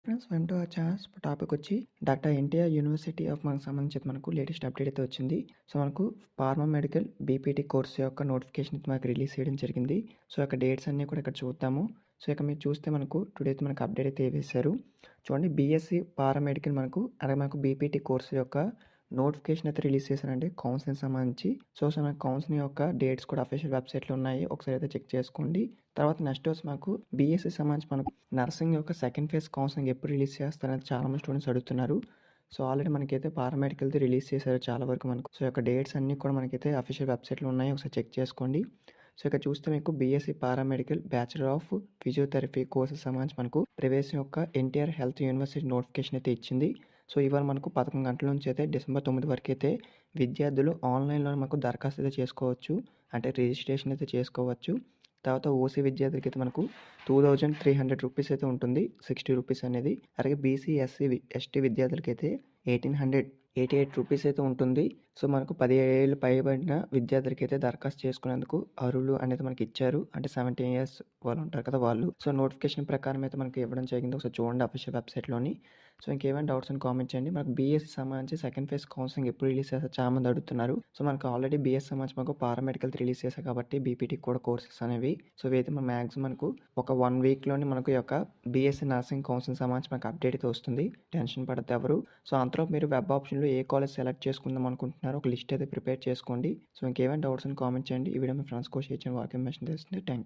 Friends welcome to our channels. Topic వచ్చి doctor NTR university of మనకు సంబంధించి మనకు లేటెస్ట్ అప్డేట్ అయితే వచ్చింది. సో మనకు పారామెడికల్ బీపీటీ కోర్స్ యొక్క నోటిఫికేషన్ అయితే మనకు రిలీజ్ చేయడం జరిగింది. సో యొక్క డేట్స్ అన్నీ కూడా ఇక్కడ చూద్దాము. సో ఇక మీరు చూస్తే మనకు టుడే అయితే మనకు అప్డేట్ అయితే వేశారు. చూడండి, బీఎస్సీ పారామెడికల్ మనకు బీపీటీ కోర్స్ యొక్క నోటిఫికేషన్ అయితే రిలీజ్ చేశారండి కౌన్సిలింగ్ సంబంధించి. సో మనకు కౌన్సిలింగ్ యొక్క డేట్స్ కూడా అఫీషియల్ వెబ్సైట్లో ఉన్నాయి, ఒకసారి అయితే చెక్ చేసుకోండి. తర్వాత నెక్స్ట్ వచ్చి మాకు బీఎస్సీ సంబంధించి మనకు నర్సింగ్ యొక్క సెకండ్ ఫేజ్ కౌన్సిలింగ్ ఎప్పుడు రిలీజ్ చేస్తారని చాలామంది స్టూడెంట్స్ అడుగుతున్నారు. సో ఆల్రెడీ మనకైతే పారామెడికల్ది రిలీజ్ చేశారు చాలా వరకు మనకు. సో యొక్క డేట్స్ అన్నీ కూడా మనకైతే అఫీషియల్ వెబ్సైట్లో ఉన్నాయి, ఒకసారి చెక్ చేసుకోండి. సో ఇక్కడ చూస్తే మీకు BSc paramedical bachelor of physiotherapy courses సంబంధించి మనకు ప్రివేస్ యొక్క ఎన్టీఆర్ హెల్త్ యూనివర్సిటీ నోటిఫికేషన్ అయితే ఇచ్చింది. సో ఇవాళ మనకు 11 గంటల నుంచి అయితే డిసెంబర్ 9 వరకు అయితే విద్యార్థులు ఆన్లైన్లో మనకు దరఖాస్తు అయితే చేసుకోవచ్చు, అంటే రిజిస్ట్రేషన్ అయితే చేసుకోవచ్చు. తర్వాత ఓసీ విద్యార్థులకి అయితే మనకు 2300 రూపీస్ అయితే ఉంటుంది, 60 రూపీస్ అనేది. అలాగే బీసీ ఎస్సీ ఎస్టీ విద్యార్థులకి అయితే 1888 రూపీస్ అయితే ఉంటుంది. సో మనకు 17 ఏళ్ళు పైబడిన విద్యార్థులకి అయితే దరఖాస్తు చేసుకునేందుకు అర్హులు అనేది మనకి ఇచ్చారు, అంటే 17 ఇయర్స్ వాళ్ళు ఉంటారు కదా వాళ్ళు. సో నోటిఫికేషన్ ప్రకారం అయితే మనకి ఇవ్వడం జరిగింది, ఒకసారి చూడండి అఫీషియల్ వెబ్సైట్లోని. సో ఇంకేమైనా డౌట్స్ అని కామెంట్ చేయండి. మనకు బీఎస్సీ సంబంధించి సెకండ్ ఫేజ్ కౌన్సిలింగ్ ఎప్పుడు రిలీజ్ చేస్తారు చాలా మంది అడుగుతున్నారు. సో మనకు ఆల్రెడీ బీఎస్సీ సంబంధించి మనకు పారామెడికల్ రిలీజ్ చేశారు కాబట్టి బీపీటీ కూడా కోర్సెస్ అనేవి. సో ఇవైతే మన మ్యాక్సిమం మనకు ఒక 1 వీక్లోని మనకు యొక్క బీఎస్సీ నర్సింగ్ కౌన్సిలింగ్ సంబంధించి మనకు అప్డేట్ అయితే వస్తుంది, టెన్షన్ పడద్దు ఎవరు. సో అంతలో మీరు వెబ్ ఆప్షన్లో ఏ కాలేజ్ సెలెక్ట్ చేసుకుందాం అనుకుంటున్నారో ఒక లిస్ట్ అయితే ప్రిపేర్ చేసుకోండి. సో ఇంకేమైనా డౌట్స్ అని కామెంట్ చేయండి. ఈ వీడియో మీ ఫ్రెండ్స్కి షేర్ చేయండి, వాళ్ళకి ఇన్ఫర్మేషన్ తెలుస్తుంది. Thank you.